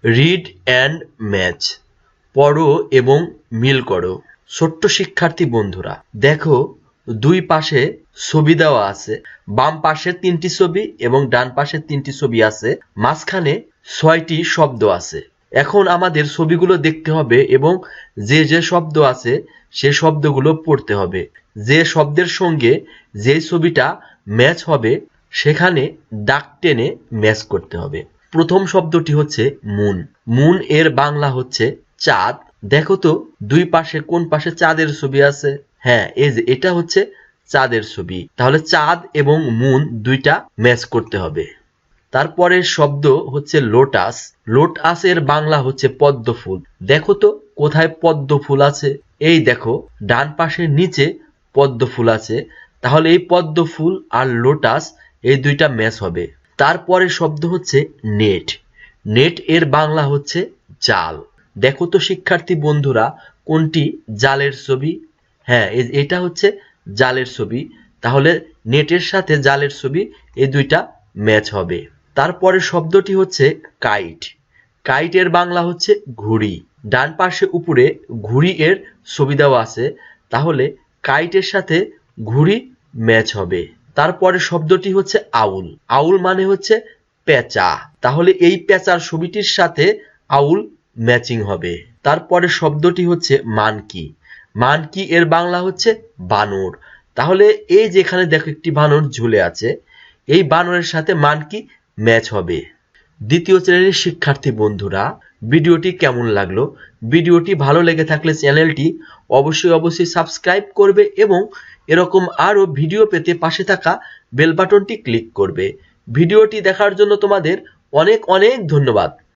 Read and match, পড়ো এবং মিল করো। ছোট্ট শিক্ষার্থী বন্ধুরা, দেখো দুই পাশে ছবি দেওয়া আছে, বাম পাশে 3টি ছবি এবং ডান পাশে 3টি ছবি আছে, মাঝখানে 6টি শব্দ আছে। এখন আমাদের ছবিগুলো দেখতে হবে এবং যে যে শব্দ আছে সে শব্দগুলো পড়তে হবে। যে শব্দের সঙ্গে যে ছবিটা ম্যাচ হবে সেখানে দাগ টেনে ম্যাচ করতে হবে। প্রথম শব্দটি হচ্ছে মুন। মুন এর বাংলা হচ্ছে চাঁদ। দেখো তো দুই পাশে কোন পাশে চাঁদের ছবি আছে? হ্যাঁ, এই যে এটা হচ্ছে চাঁদের ছবি। তাহলে চাঁদ এবং মুন দুইটা ম্যাচ করতে হবে। তারপরের শব্দ হচ্ছে লোটাস। লোটাস এর বাংলা হচ্ছে পদ্ম ফুল। দেখো তো কোথায় পদ্ম ফুল আছে? এই দেখো ডান পাশের নিচে পদ্ম ফুল আছে। তাহলে এই পদ্ম ফুল আর লোটাস এই দুইটা ম্যাচ হবে। তারপরের শব্দ হচ্ছে নেট। নেট এর বাংলা হচ্ছে জাল। দেখো তো শিক্ষার্থী বন্ধুরা কোনটি জালের ছবি? হ্যাঁ, এটা হচ্ছে জালের ছবি। তাহলে নেটের সাথে জালের ছবি এই দুইটা ম্যাচ হবে। তারপরে শব্দটি হচ্ছে কাইট। কাইট এর বাংলা হচ্ছে ঘুড়ি। ডান পাশে উপরে ঘুড়ি এর ছবি দেওয়া আছে, তাহলে কাইটের সাথে ঘুড়ি ম্যাচ হবে। তারপরে শব্দটি হচ্ছে আউল। আউল মানে হচ্ছে পেঁচা। তাহলে এই পেঁচার ছবিটির সাথে আউল ম্যাচিং হবে। তারপরে শব্দটি হচ্ছে মানকি। মানকি এর বাংলা হচ্ছে বানর। তাহলে এই যেখানে দেখো একটি বানর ঝুলে আছে, এই বানরের সাথে মানকি ম্যাচ হবে। দ্বিতীয় শ্রেণীর শিক্ষার্থী বন্ধুরা, ভিডিওটি কেমন লাগলো? ভিডিওটি ভালো লেগে থাকলে চ্যানেলটি অবশ্যই সাবস্ক্রাইব করবে এবং এরকম আরো ভিডিও পেতে পাশে থাকা বেল বাটনটি ক্লিক করবে। ভিডিওটি দেখার জন্য তোমাদের অনেক ধন্যবাদ।